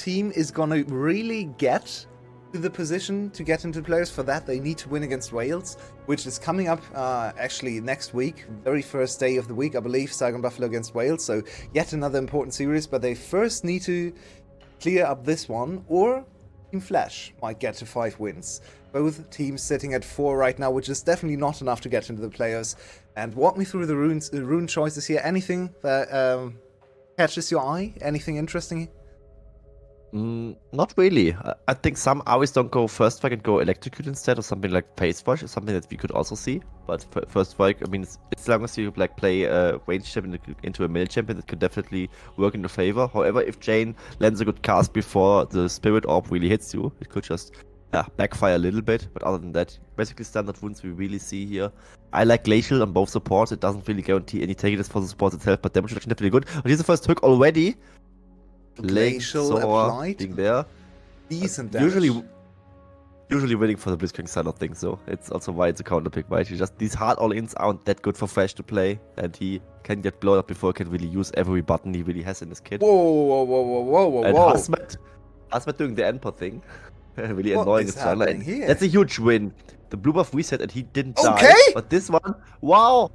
team is gonna really get to the position to get into players. For that, they need to win against Wales, which is coming up actually next week, very first day of the week, I believe, Saigon Buffalo against Wales. So yet another important series, but they first need to clear up this one, or Team Flash might get to 5 wins. Both teams sitting at 4 right now, which is definitely not enough to get into the playoffs. And walk me through the rune choices here. Anything that catches your eye? Anything interesting? Not really. I think some always don't go first strike and go electrocute instead, or something like phase wash, is something that we could also see. But first strike, I mean, as long as you like play a range champion into a melee champion, it could definitely work in your favor. However, if Jane lands a good cast before the spirit orb really hits you, it could just backfire a little bit. But other than that, basically standard wounds we really see here. I like Glacial on both supports. It doesn't really guarantee any takers for the support itself, but damage reduction definitely good. And here's the first hook already. Glacial applied. Being there. Decent damage. Usually winning for the Blitzcrank side of things, so it's also why it's a counter pick, right? These hard all-ins aren't that good for Fresh to play, and he can get blown up before he can really use every button he really has in his kit. Whoa. And Hazmat doing the Emperor thing. Really What annoying is his runner. happening here? That's a huge win. The blue buff reset and he didn't die. Okay. But this one, wow!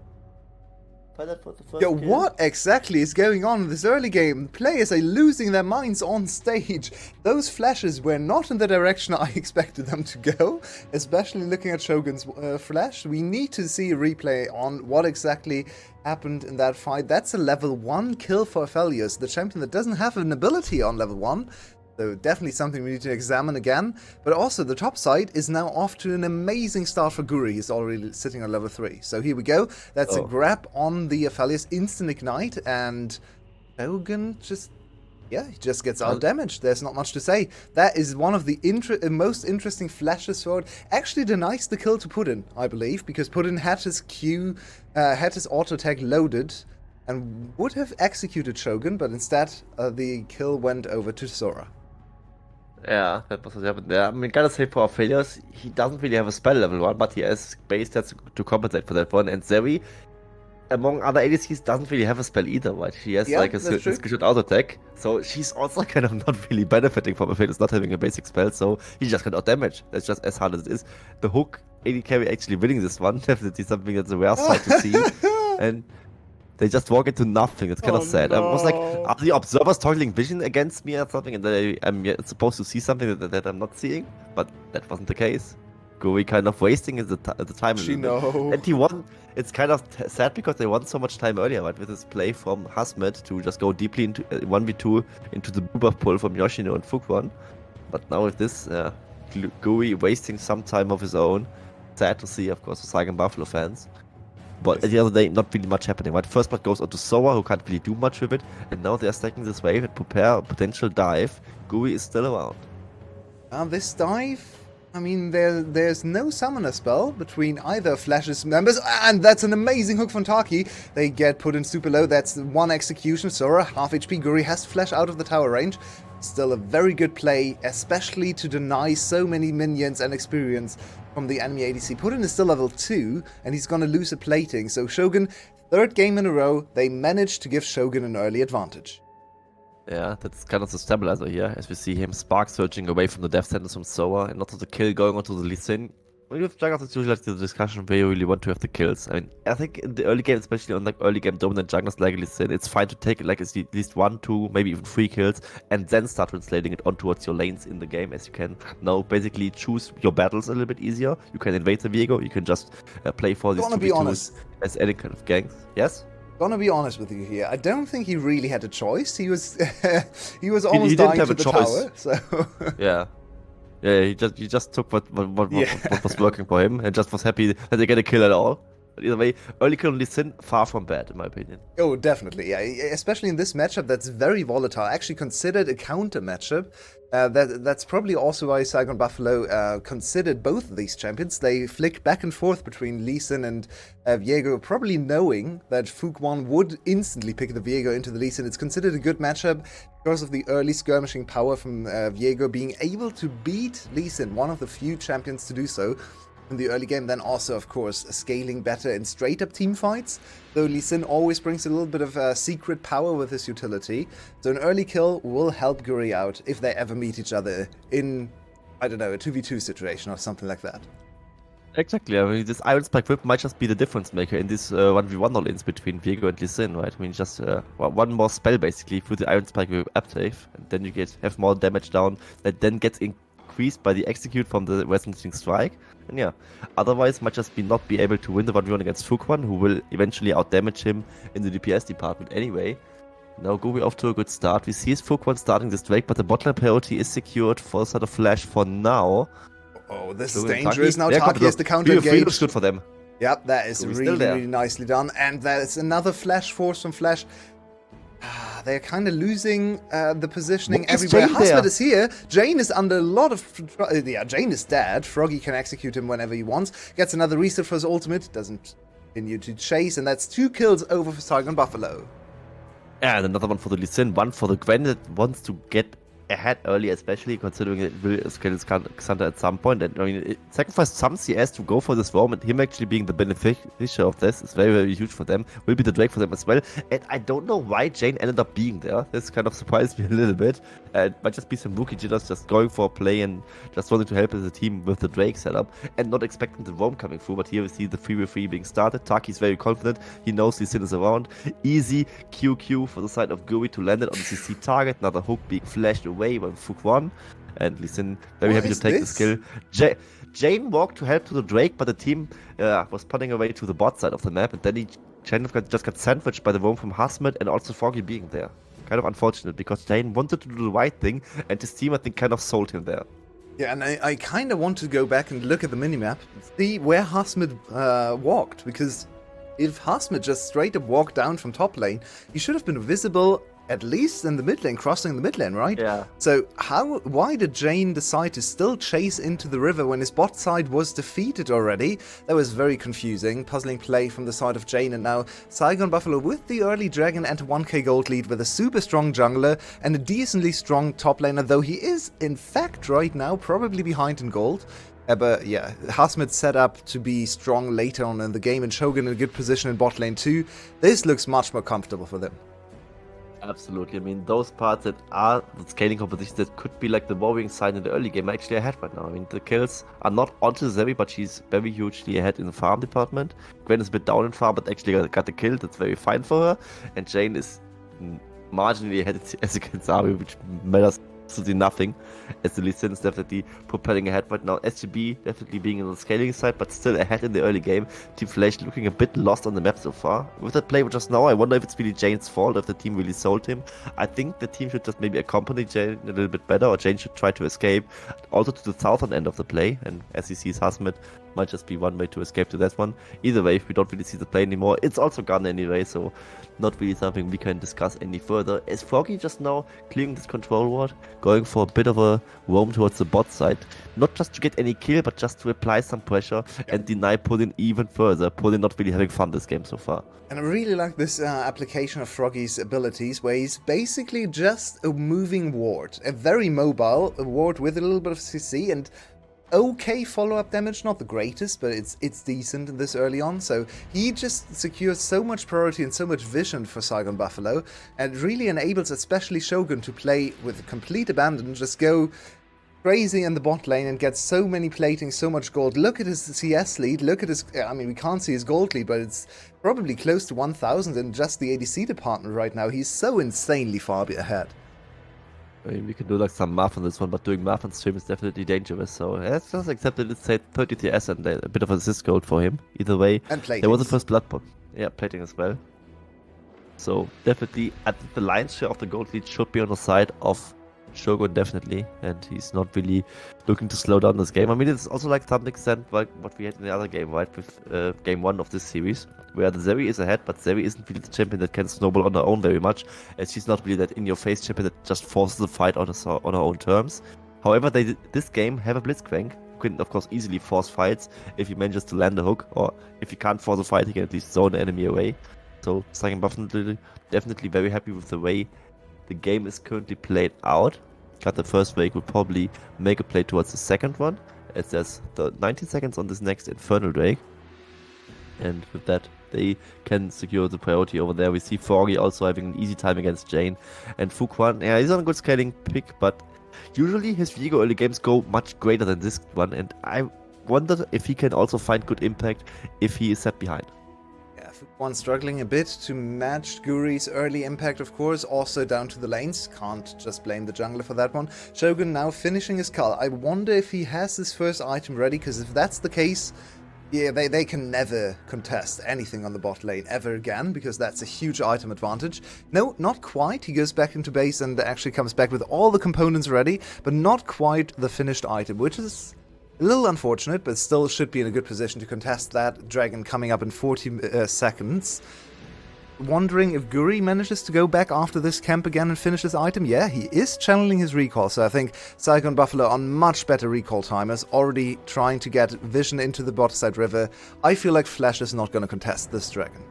Yo, what exactly is going on in this early game? Players are losing their minds on stage. Those flashes were not in the direction I expected them to go, especially looking at Shogun's flash. We need to see a replay on what exactly happened in that fight. That's a level 1 kill for Aphelios, the champion that doesn't have an ability on level 1. So definitely something we need to examine again. But also the top side is now off to an amazing start for Guri. He's already sitting on level 3. So here we go. That's a grab on the Aphelios, instant ignite, and Shogun just, yeah, he just gets out damaged. There's not much to say. That is one of the most interesting flashes forward. Actually denies the kill to Puddin, I believe, because Puddin had his Q, had his auto tag loaded and would have executed Shogun, but instead the kill went over to Sora. Yeah, that was what happened there. I mean, gotta say for our failures, he doesn't really have a spell level 1, but he has base stats to compensate for that one. And Zeri, among other ADCs, doesn't really have a spell either, right? She has like a skillshot auto attack, so she's also kind of not really benefiting from Aphelios not having a basic spell, so he just got out damage. That's just as hard as it is. The hook AD carry actually winning this one, definitely something that's a rare sight to see. And they just walk into nothing. It's kind of sad. No. I was like, are the observers toggling vision against me or something? And I'm supposed to see something that I'm not seeing? But that wasn't the case. Guri kind of wasting the time. And he won. It's kind of sad because they won so much time earlier, right? With his play from Hazmat to just go deeply into 1v2 into the blue buff pull from Yoshino and Fukwon. But now with this, Guri wasting some time of his own. Sad to see, of course, for Saigon Buffalo fans. But at the other day, not really much happening, right? First blood goes onto Sora, who can't really do much with it, and now they're stacking this wave and prepare a potential dive. Guri is still around. This dive, I mean, there's no summoner spell between either Flash's members, and that's an amazing hook from Taki. They get put in super low, that's 1 execution. Sora, half HP, Guri has to flash out of the tower range. Still a very good play, especially to deny so many minions and experience from the enemy ADC. Puddin is still level 2, and he's gonna lose a plating. So Shogun, 3rd game in a row, they managed to give Shogun an early advantage. Yeah, that's kind of the stabilizer here, as we see him spark surging away from the death sentence from Sora, and not to the kill going onto the Lee Sin. When you have Juggers, it's usually like the discussion where you really want to have the kills. I mean, I think in the early game, especially on like early game dominant junglers like Lee Sin, it's fine to take like at least 1, 2, maybe even 3 kills, and then start translating it on towards your lanes in the game, as you can now basically choose your battles a little bit easier. You can invade the Viego, you can just play for these 2v2s as any kind of gangs. Yes? Gonna be honest with you here. I don't think he really had a choice. He was almost dying to the tower. So yeah. Yeah, he just took what was working for him and just was happy that they get a kill at all. But either way, early kill on Lee Sin, far from bad, in my opinion. Oh, definitely, yeah. Especially in this matchup that's very volatile. Actually considered a counter matchup. That's probably also why Saigon Buffalo considered both of these champions. They flicked back and forth between Lee Sin and Viego, probably knowing that Fukwon would instantly pick the Viego into the Lee Sin. It's considered a good matchup because of the early skirmishing power from Viego being able to beat Lee Sin, one of the few champions to do so. in the early game. Then also, of course, scaling better in straight-up team fights, though Lee Sin always brings a little bit of secret power with his utility. So an early kill will help Guri out if they ever meet each other in, I don't know, a 2v2 situation or something like that. Exactly. I mean, this Iron Spike whip might just be the difference maker in this 1v1 all-ins between Viego and Lee Sin, right? I mean, just one more spell basically through the Iron Spike whip active, and then you have more damage down that then gets increased by the execute from the resonating strike. And yeah, otherwise might just not be able to win the 1v1 against Fuquan, who will eventually outdamage him in the DPS department anyway. Now Guri off to a good start. We see his Fuquan starting this Drake, but the bot lane priority is secured for the sort of flash for now. Oh, this is dangerous. Now Taki has the counter engage. Looks good for them. Yep, that is really nicely done. And there's another flash force from Flash. They're kind of losing the positioning everywhere. Husband is here. Jane is under a lot of... yeah, Jane is dead. Froggy can execute him whenever he wants. Gets another reset for his ultimate. Doesn't continue to chase. And that's 2 kills over for Saigon Buffalo. And another one for the Lee Sin. One for the Gwen that wants to get ahead early, especially considering it will scale his Xander at some point. And I mean, it sacrificed some CS to go for this roam, and him actually being the beneficiary of this is very, very huge for them. Will be the Drake for them as well. And I don't know why Jane ended up being there. This kind of surprised me a little bit. It might just be some rookie jitters just going for a play and just wanting to help the team with the Drake setup and not expecting the roam coming through. But here we see the 3v3 being started. Taki's very confident. He knows Lee Sin is around. Easy QQ for the side of Guri to land it on the CC target. Another hook being flashed away by Fuquan. And Lee Sin very happy to take the skill. Jane walked to help to the Drake, but the team was putting away to the bot side of the map. And then Jane just got sandwiched by the roam from Hasmet and also Froggy being there. Kind of unfortunate, because Jane wanted to do the right thing, and his team, I think, kind of sold him there. Yeah, and I kind of want to go back and look at the minimap, see where Hasmet walked, because if Hasmet just straight up walked down from top lane, he should have been visible at least in the mid lane, crossing the mid lane, right? Yeah. So why did Jane decide to still chase into the river when his bot side was defeated already? That was very confusing, puzzling play from the side of Jane, and now Saigon Buffalo with the early dragon and a 1k gold lead with a super strong jungler and a decently strong top laner, though he is in fact right now probably behind in gold. But yeah, Hasmet set up to be strong later on in the game, and Shogun in a good position in bot lane too. This looks much more comfortable for them. Absolutely. I mean, those parts that are the scaling compositions that could be like the worrying side in the early game are actually ahead right now. I mean, the kills are not onto Zevi, but she's very hugely ahead in the farm department. Gwen is a bit down in farm, but actually got the kill. That's very fine for her. And Jane is marginally ahead as against Ari, which matters absolutely nothing, as the Lee Sin is definitely propelling ahead right now. SGB definitely being on the scaling side, but still ahead in the early game. Team Flash looking a bit lost on the map so far. With that play just now, I wonder if it's really Jane's fault, if the team really sold him. I think the team should just maybe accompany Jane a little bit better, or Jane should try to escape also to the southern end of the play, and as he sees Hasmet, might just be one way to escape to that one. Either way, if we don't really see the play anymore, it's also gone anyway, so not really something we can discuss any further. Is Froggy just now clearing this control ward, going for a bit of a roam towards the bot side, not just to get any kill, but just to apply some pressure and deny Puddin even further. Puddin not really having fun this game so far. And I really like this application of Froggy's abilities, where he's basically just a moving ward, a very mobile ward with a little bit of CC and okay follow-up damage, not the greatest, but it's decent in this early on. So he just secures so much priority and so much vision for Saigon Buffalo, and really enables especially Shogun to play with complete abandon, just go crazy in the bot lane and get so many plating, so much gold. Look at his CS lead, look at his, I mean, we can't see his gold lead, but it's probably close to 1,000 in just the ADC department right now. He's so insanely far ahead. I mean, we can do like some math on this one, but doing math on stream is definitely dangerous. So let's just accept that it's say 30 TS and a bit of assist gold for him. Either way, and plating. There was the first blood pot. Yeah, plating as well. So definitely, I think the lion's share of the gold lead should be on the side of Shogun, definitely, and he's not really looking to slow down this game. I mean, it's also like to some extent like what we had in the other game, right, with game 1 of this series, where the Zeri is ahead, but Zeri isn't really the champion that can snowball on her own very much, as she's not really that in-your-face champion that just forces the fight on her own terms. However, this game have a Blitzcrank, who can of course easily force fights if he manages to land a hook, or if he can't force a fight, he can at least zone the enemy away. So Saigon Buffalo definitely very happy with the way the game is currently played out. Got the first wave, will probably make a play towards the second one, as there's the 19 seconds on this next Infernal Drake. And with that, they can secure the priority over there. We see Froggy also having an easy time against Jane. And Fuquan, yeah, he's on a good scaling pick, but usually his Viego early games go much greater than this one. And I wonder if he can also find good impact if he is set behind. Yeah, Fuquan struggling a bit to match Guri's early impact, of course, also down to the lanes. Can't just blame the jungler for that one. Shogun now finishing his cull. I wonder if he has his first item ready, because if that's the case, yeah, they can never contest anything on the bot lane ever again, because that's a huge item advantage. No, not quite. He goes back into base and actually comes back with all the components ready, but not quite the finished item, which is a little unfortunate, but still should be in a good position to contest that dragon coming up in 40 seconds. Wondering if Guri manages to go back after this camp again and finish this item. Yeah, he is channeling his recall, so I think Saigon Buffalo on much better recall timers, already trying to get vision into the bot side river. I feel like Flash is not going to contest this dragon.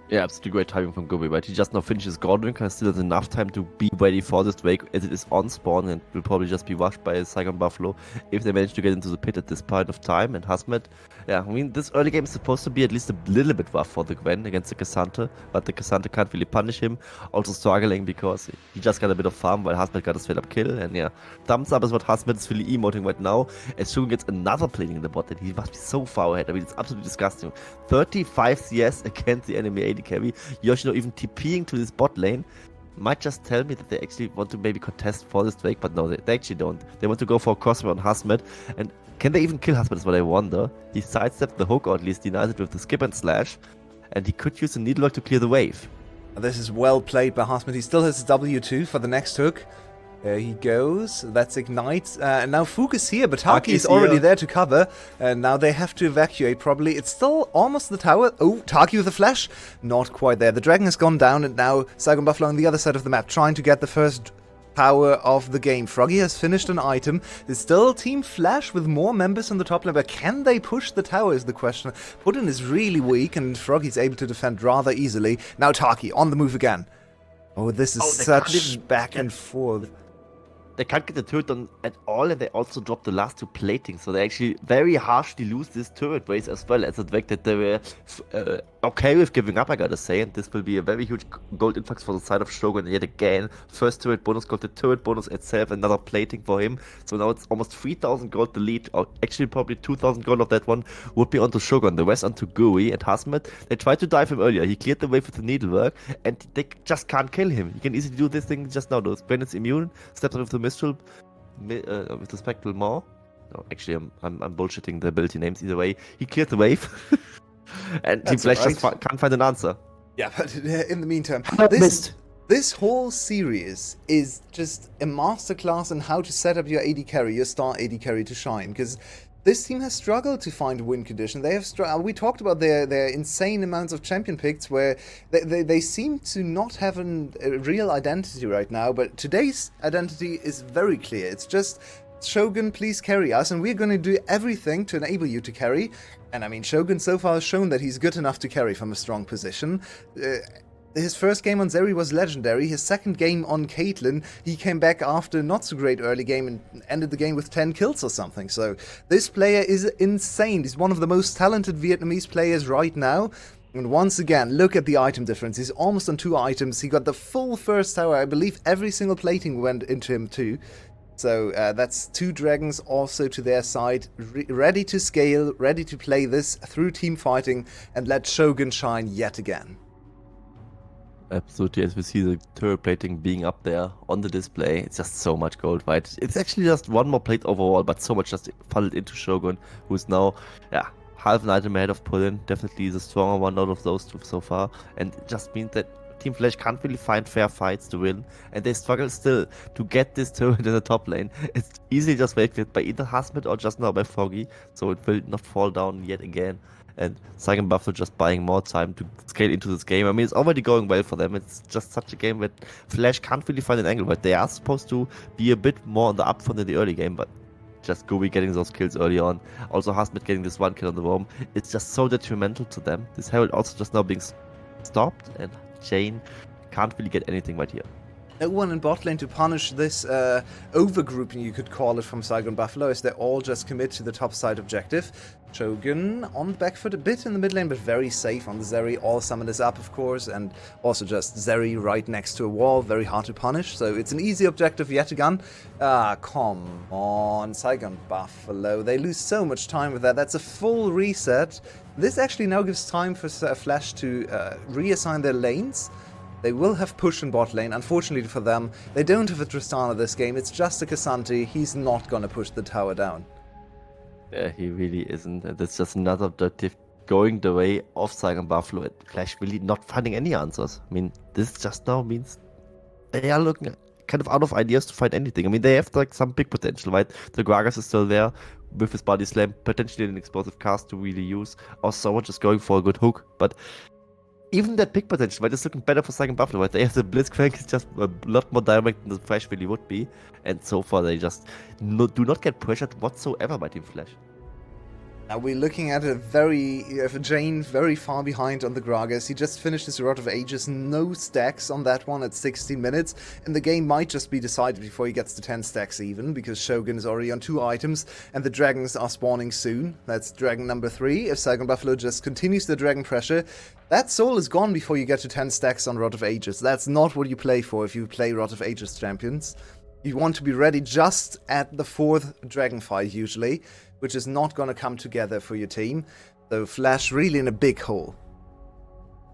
Yeah, absolutely great timing from Guri, right? He just now finishes Godwink and still has enough time to be ready for this Drake as it is on spawn and will probably just be rushed by Saigon Buffalo if they manage to get into the pit at this point of time. And Hasmet, yeah, I mean, this early game is supposed to be at least a little bit rough for the Gwen against the Cassandra, but the Cassandra can't really punish him. Also struggling because he just got a bit of farm while Hasmet got a straight up kill. And yeah, thumbs up is what Hasmet is really emoting right now as Shogun gets another plating in the bot and he must be so far ahead. I mean, it's absolutely disgusting. 35 CS against the enemy AD carry. Yoshino even TPing to this bot lane. Might just tell me that they actually want to maybe contest for this Drake, but no, they actually don't. They want to go for a crossfire on Hasmet. And can they even kill Hasmet is what I wonder. He sidestepped the hook, or at least denies it with the skip and slash. And he could use the needlework to clear the wave. This is well played by Hasmet. He still has W2 for the next hook. There he goes. That's Ignite. And now Fook is here, but Taki is already there to cover. And now they have to evacuate, probably. It's still almost the tower. Oh, Taki with a flash. Not quite there. The dragon has gone down, and now Saigon Buffalo on the other side of the map, trying to get the first power of the game. Froggy has finished an item. There's still Team Flash with more members on the top lane, but can they push the tower is the question. Putin is really weak, and Froggy's able to defend rather easily. Now Taki on the move again. Oh, this is such back and forth. They can't get the turret on at all, and they also dropped the last two platings, so they actually very harshly lose this turret race as well, as the fact that they were okay with giving up, I gotta say, and this will be a very huge gold influx for the side of Shogun yet again. First turret bonus got the turret bonus itself, another plating for him, so now it's almost 3,000 gold the lead, or actually probably 2,000 gold of that one would be onto Shogun, the rest onto Guri and Hasmet. They tried to dive him earlier, he cleared the way with the needlework, and they just can't kill him. He can easily do this thing just now, though. Granite's immune, steps out of the Mistral, with the Spectral Maw. No, actually, I'm bullshitting the ability names either way. He cleared the wave, and Team Flash just can't find an answer. Yeah, but in the meantime, this whole series is just a masterclass in how to set up your AD carry, your star AD carry to shine, because this team has struggled to find win condition. They have we talked about their insane amounts of champion picks where they seem to not have a real identity right now, but today's identity is very clear. It's just, Shogun, please carry us, and we're going to do everything to enable you to carry. And I mean, Shogun so far has shown that he's good enough to carry from a strong position. His first game on Zeri was legendary. His second game on Caitlyn, he came back after a not so great early game and ended the game with 10 kills or something. So this player is insane. He's one of the most talented Vietnamese players right now. And once again, look at the item difference. He's almost on 2 items. He got the full first tower. I believe every single plating went into him too. So that's 2 dragons also to their side, ready to scale, ready to play this through team fighting and let Shogun shine yet again. Absolutely, as we see the turret plating being up there on the display, it's just so much gold, right? It's actually just 1 more plate overall, but so much just funneled into Shogun, who's now, yeah, half an item ahead of Pullin, definitely the stronger one out of those 2 so far, and it just means that Team Flash can't really find fair fights to win, and they struggle still to get this turret in the top lane. It's easily just waited by either Hasmet or just now by Froggy, so it will not fall down yet again. And Saigon Buffalo just buying more time to scale into this game. I mean, it's already going well for them. It's just such a game that Flash can't really find an angle, but they are supposed to be a bit more on the upfront in the early game, but just Guri getting those kills early on. Also Hasmet getting this 1 kill on the roam. It's just so detrimental to them. This Herald also just now being stopped, and Jane can't really get anything right here. no one in bot lane to punish this overgrouping, you could call it, from Saigon Buffalo, as they all just commit to the top side objective. Shogun on the back foot a bit in the mid lane, but very safe on the Zeri. All summon is up, of course, and also just Zeri right next to a wall, very hard to punish. So it's an easy objective yet again. Come on, Saigon Buffalo. They lose so much time with that. That's a full reset. This actually now gives time for Flash to reassign their lanes. They will have push in bot lane. Unfortunately for them, they don't have a Tristana this game. It's just a K'Sante. He's not gonna push the tower down. Yeah, he really isn't. That's just another objective going the way of Saigon Buffalo. And Flash really not finding any answers. I mean, this just now means they are looking kind of out of ideas to find anything. I mean, they have like some big potential, right? The Gragas is still there with his body slam, potentially an explosive cast to really use. Or someone just going for a good hook, but even that big potential, right, is looking better for Saigon Buffalo, right? They have the Blitzcrank, is just a lot more direct than the Flash really would be. And so far, they just do not get pressured whatsoever by Team Flash. Now we're looking at a Jane very far behind on the Gragas. He just finished his Rod of Ages, no stacks on that one at 16 minutes. And the game might just be decided before he gets to 10 stacks even, because Shogun is already on 2 items, and the dragons are spawning soon. That's dragon number 3. If Saigon Buffalo just continues the dragon pressure, that soul is gone before you get to 10 stacks on Rod of Ages. That's not what you play for if you play Rod of Ages champions. You want to be ready just at the 4th dragon fight usually, which is not going to come together for your team. So Flash really in a big hole.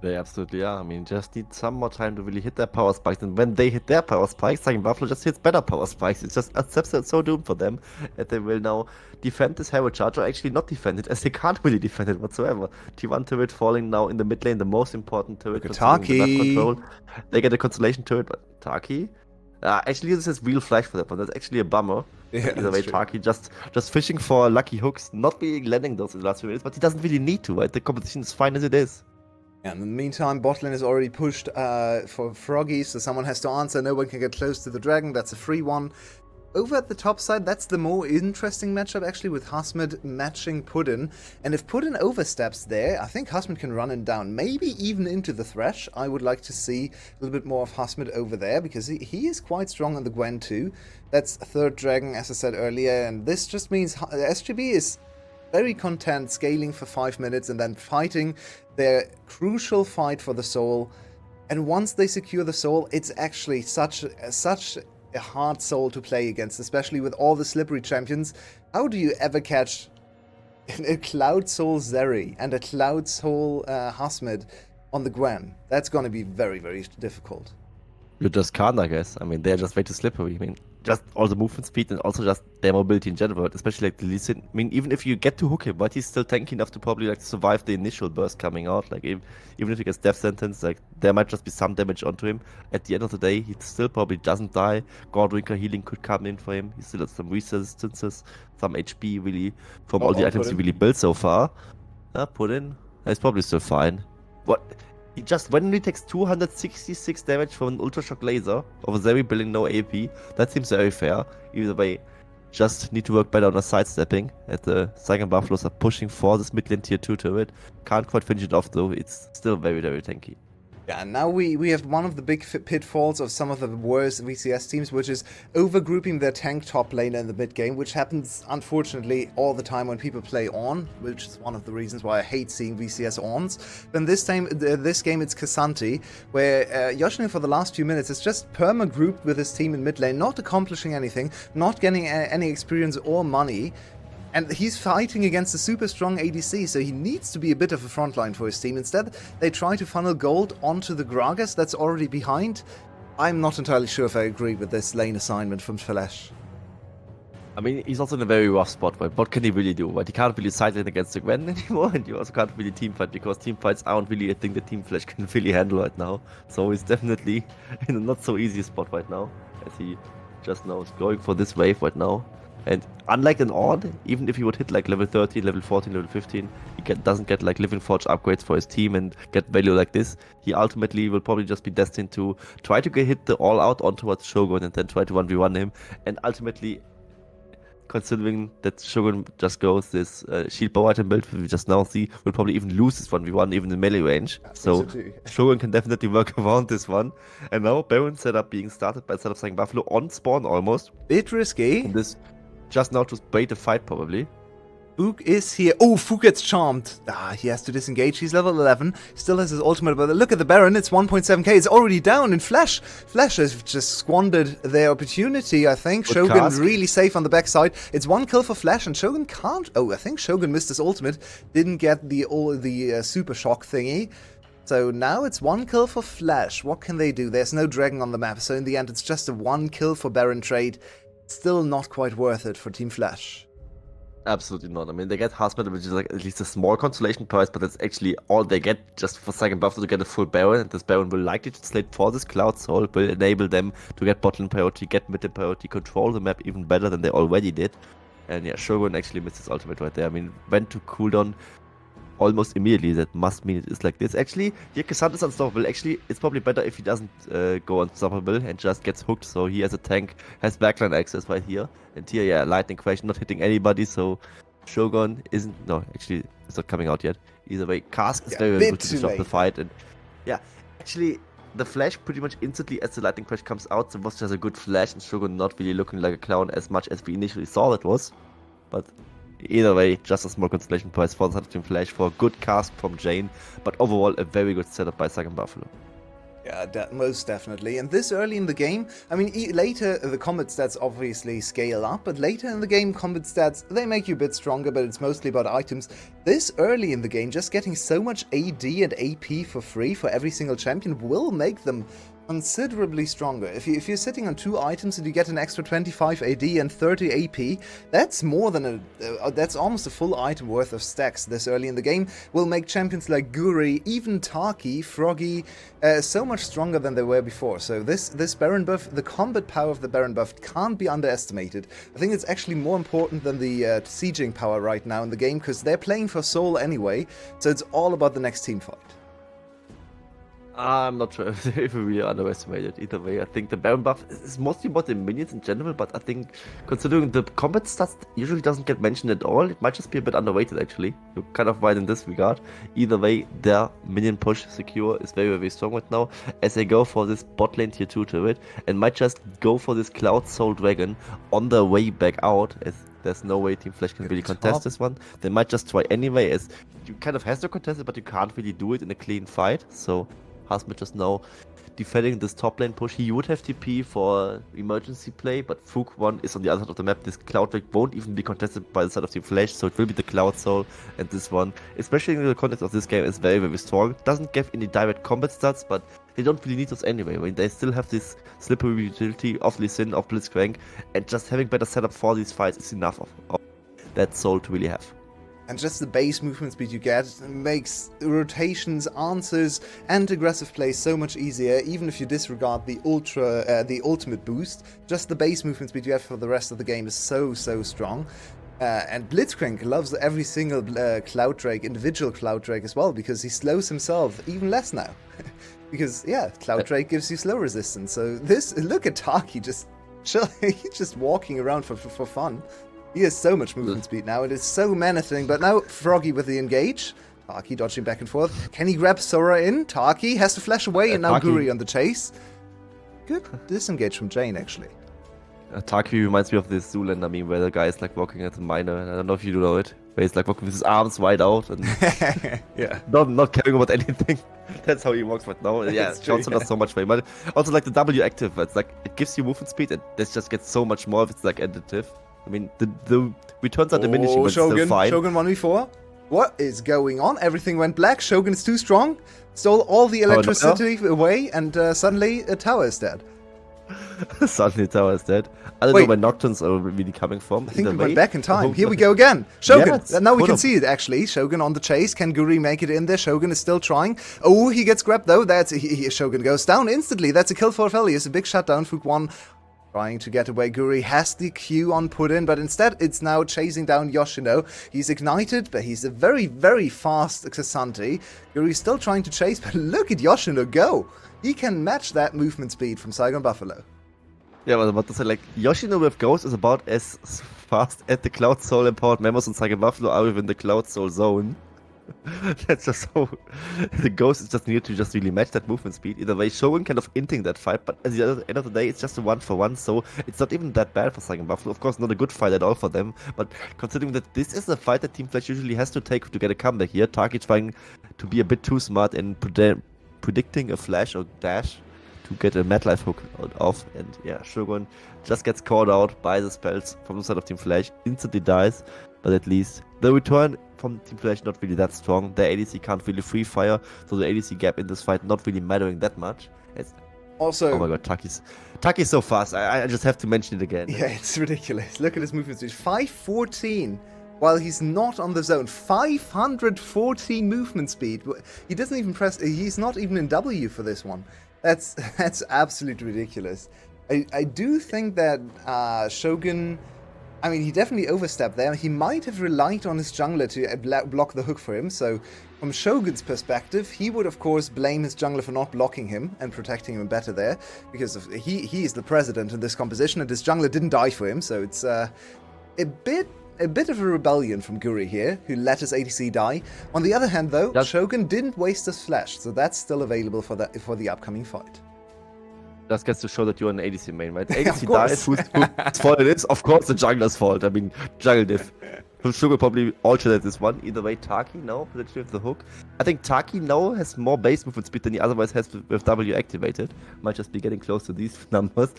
They absolutely are. I mean, just need some more time to really hit their power spikes. And when they hit their power spikes, Saigon Buffalo just hits better power spikes. It's just so doomed for them. And they will now defend this Herald Charge, or actually not defend it, as they can't really defend it whatsoever. T1 turret falling now in the mid lane, the most important turret. Taki. They get a constellation turret, but Taki? Actually, this is real Flash for that one. That's actually a bummer. Yeah, either way, Taki just fishing for lucky hooks, not being landing those in the last few minutes, but he doesn't really need to, right? The competition is fine as it is. And in the meantime, botlane is already pushed for Froggy, so someone has to answer. No one can get close to the dragon. That's a free one. Over at the top side, that's the more interesting matchup, actually, with Hasmed matching Puddin. And if Puddin oversteps there, I think Hasmed can run him down, maybe even into the Thresh. I would like to see a little bit more of Hasmed over there, because he is quite strong on the Gwen too. That's a 3rd dragon, as I said earlier, and this just means SGB is very content scaling for 5 minutes and then fighting their crucial fight for the soul. And once they secure the soul, it's actually such a hard soul to play against, especially with all the slippery champions. How do you ever catch a Cloud Soul Zeri and a Cloud Soul Hasmed on the Gwen? That's going to be very, very difficult. You just can't, I guess. I mean, they're just way too slippery. I mean, just all the movement speed and also just their mobility in general, especially like the Lee Sin. I mean, even if you get to hook him, but he's still tanky enough to probably like survive the initial burst coming out. Like even if he gets death sentence, like there might just be some damage onto him. At the end of the day, he still probably doesn't die. Godwinker healing could come in for him. He still has some resistances, some HP really from all the items he really built so far. Put in. He's probably still fine. What? He just randomly takes 266 damage from an Ultra Shock Laser of a Zeri building no AP. That seems very fair. Either way, just need to work better on the sidestepping. And the Saigon Buffaloes are pushing for this mid lane tier 2 turret. Can't quite finish it off though. It's still very, very tanky. Yeah, and now we have one of the big pitfalls of some of the worst VCS teams, which is overgrouping their tank top laner in the mid game, which happens, unfortunately, all the time when people play on, which is one of the reasons why I hate seeing VCS ons. But in this game, it's K'Sante, where Yoshino for the last few minutes is just perma-grouped with his team in mid lane, not accomplishing anything, not getting any experience or money. And he's fighting against a super strong ADC, so he needs to be a bit of a frontline for his team. Instead, they try to funnel gold onto the Gragas that's already behind. I'm not entirely sure if I agree with this lane assignment from Flash. I mean, he's also in a very rough spot, right? What can he really do? Right? He can't really side lane against the Gwen anymore, and you also can't really teamfight, because teamfights aren't really a thing that Team Flash can really handle right now. So he's definitely in a not so easy spot right now, as he just now is going for this wave right now. And unlike an Ord, even if he would hit like level 13, level 14, level 15, he doesn't get like Living Forge upgrades for his team and get value like this. He ultimately will probably just be destined to try to hit the all out on towards Shogun and then try to 1v1 him. And ultimately, considering that Shogun just goes this shield bow item build we just now see, will probably even lose this 1v1 even in melee range. So Shogun can definitely work around this one. And now Baron setup being started by instead of Saigon Buffalo on spawn almost. Bit risky. And this just now to bait the fight probably. Fook is here. Oh, Fook gets charmed. He has to disengage. He's level 11. Still has his ultimate, but look at the Baron. It's 1.7k. It's already down in Flash. Flash has just squandered their opportunity, I think. Good Shogun cast. really safe on the backside. It's 1 kill for Flash, and Shogun can't... Oh, I think Shogun missed his ultimate. Didn't get the super shock thingy. So now it's 1 kill for Flash. What can they do? There's no dragon on the map, so in the end it's just a 1 kill for Baron trade. Still not quite worth it for Team Flash. Absolutely not. I mean, they get Hazmat, which is like at least a small consolation prize, but that's actually all they get just for Saigon Buffalo to get a full Baron, and this Baron will likely translate for this Cloud Soul, will enable them to get bot lane priority, get mid lane priority, control the map even better than they already did. And yeah, Shogun actually missed his ultimate right there. I mean, went to cooldown almost immediately. That must mean it is like this. Actually, here Cassandra's unstoppable. Actually, it's probably better if he doesn't go unstoppable and just gets hooked. So he as a tank has backline access right here. And here, yeah, lightning crash not hitting anybody. So Shogun isn't. No, actually, it's not coming out yet. Either way, Cask is very good to disrupt the fight. And yeah, actually, the flash pretty much instantly as the lightning crash comes out. So it was just a good flash, and Shogun not really looking like a clown as much as we initially thought it was. But either way, just a small consolation prize for the side of Team Flash for a good cast from Jane, but overall a very good setup by Saigon Buffalo. Yeah, most definitely. And this early in the game, I mean, later the combat stats obviously scale up, but later in the game, combat stats, they make you a bit stronger, but it's mostly about items. This early in the game, just getting so much AD and AP for free for every single champion will make them considerably stronger. If you're sitting on 2 items and you get an extra 25 AD and 30 AP, that's more than that's almost a full item worth of stacks this early in the game. Will make champions like Guri, even Taki, Froggy, so much stronger than they were before. So this Baron buff, the combat power of the Baron buff can't be underestimated. I think it's actually more important than the sieging power right now in the game, because they're playing for soul anyway, so it's all about the next team fight. I'm not sure if we really underestimate it. Either way, I think the Baron buff is mostly about the minions in general, but I think considering the combat stats usually doesn't get mentioned at all, it might just be a bit underrated actually. You're kind of right in this regard. Either way, their minion push secure is very, very strong right now as they go for this bot lane tier 2 turret and might just go for this Cloud Soul Dragon on their way back out, as there's no way Team Flash can really contest this one. They might just try anyway, as you kind of have to contest it, but you can't really do it in a clean fight. So Hazmat just now defending this top lane push. He would have TP for emergency play, but Fook 1 is on the other side of the map. This Cloud Drake won't even be contested by the side of Team Flash, so it will be the Cloud Soul, and this one, especially in the context of this game, is very, very strong. Doesn't give any direct combat stats, but they don't really need those anyway. I mean, they still have this slippery utility of Lee Sin, of Blitzcrank, and just having better setup for these fights is enough of that soul to really have. And just the base movement speed you get makes rotations, answers, and aggressive play so much easier, even if you disregard the ultimate boost. Just the base movement speed you have for the rest of the game is so strong. And Blitzcrank loves every single Cloud Drake, individual Cloud Drake as well, because he slows himself even less now. Because, yeah, Cloud Drake gives you slow resistance. So look at Taki just he's just walking around for fun. He has so much movement speed now, it is so menacing, but now Froggy with the engage. Taki dodging back and forth. Can he grab Sora in? Taki has to flash away, and now Guri on the chase. Good disengage from Jane, actually. Taki reminds me of this Zoolander meme where the guy is like walking at the miner, and I don't know if you know it, where he's like walking with his arms wide out and yeah, not caring about anything. That's how he walks right now. Yeah, Johnson does so much for him. But also like the W active, it's like it gives you movement speed, and this just gets so much more if it's like additive. I mean, the returns are diminishing, but Shogun, still fine. Shogun 1v4. What is going on? Everything went black. Shogun is too strong. Stole all the electricity away, and suddenly a tower is dead. Suddenly a tower is dead. I don't know where Nocturnes are really coming from. I think we went back in time. Here we go again. Shogun. Now we can see it, actually. Shogun on the chase. Can Guri make it in there? Shogun is still trying. Oh, he gets grabbed, though. Shogun goes down instantly. That's a kill for Aphelios. A big shutdown. Fook 1 trying to get away. Guri has the Q on put in, but instead it's now chasing down Yoshino. He's ignited, but he's a very, very fast Xasanti. Guri's still trying to chase, but look at Yoshino go. He can match that movement speed from Saigon Buffalo. Yeah, but I was about to say, like, Yoshino with Ghost is about as fast, and the Cloud Soul empowered members on Saigon Buffalo are within the Cloud Soul zone. That's just so... The Ghost is just needed to just really match that movement speed. Either way, Shogun kind of inting that fight, but at the end of the day, it's just a 1-for-1, so it's not even that bad for Saigon Buffalo. Of course, not a good fight at all for them, but considering that this is a fight that Team Flash usually has to take to get a comeback here, Taki trying to be a bit too smart in predicting a flash or dash to get a Mad Life hook off, and yeah, Shogun just gets caught out by the spells from the side of Team Flash, instantly dies, but at least the return from Team Flash not really that strong. Their ADC can't really free fire, so the ADC gap in this fight not really mattering that much. It's also, oh my god, Taki's so fast. I just have to mention it again. Yeah, it's ridiculous. Look at his movement speed. 514 while he's not on the zone. 514 movement speed. He doesn't even press. He's not even in W for this one. That's absolutely ridiculous. I do think that Shogun, I mean, he definitely overstepped there. He might have relied on his jungler to block the hook for him. So from Shogun's perspective, he would of course blame his jungler for not blocking him and protecting him better there, because he is the president in this composition and his jungler didn't die for him. So it's a bit of a rebellion from Guri here, who let his ADC die. On the other hand, though, Shogun didn't waste his flash, so that's still available for the upcoming fight. Just gets to show that you're an ADC main, right? ADC dies, whose fault it is? Of course, the jungler's fault. I mean, jungle diff. Sugar probably alternate this one. Either way, Taki now, potentially with the hook. I think Taki now has more base movement speed than he otherwise has with W activated. Might just be getting close to these numbers.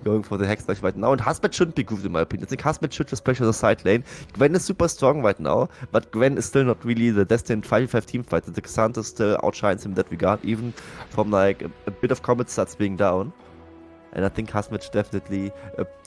Going for the Hex Slash right now, and Husband shouldn't be goofed in my opinion. I think Husband should just pressure the side lane. Gwen is super strong right now, but Gwen is still not really the destined 5v5 team fight. The Cassandra still outshines him in that regard, even from like a bit of combat stats being down. And I think Husband should definitely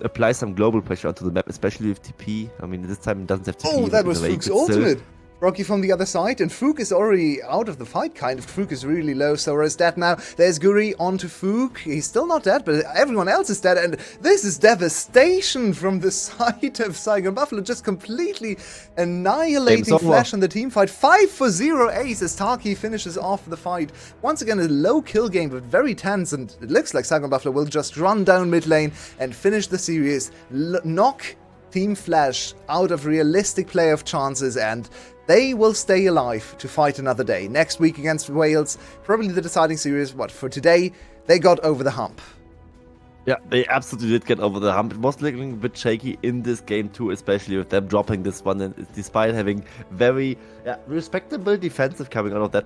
apply some global pressure onto the map, especially with TP. I mean, this time it doesn't have TP. Oh, that was Fuchs' ultimate! Rocky from the other side, and Fook is already out of the fight, kind of. Fook is really low, Sora is dead now. There's Guri onto Fook. He's still not dead, but everyone else is dead, and this is devastation from the side of Saigon Buffalo, just completely annihilating Flash in the team fight. 5-for-0 ace as Taki finishes off the fight. Once again, a low kill game, but very tense, and it looks like Saigon Buffalo will just run down mid lane and finish the series, knock Team Flash out of realistic playoff chances, and they will stay alive to fight another day. Next week against Wales, probably the deciding series. But for today, they got over the hump. Yeah, they absolutely did get over the hump. It was looking a bit shaky in this game too, especially with them dropping this one, and despite having very respectable defensive coming out of that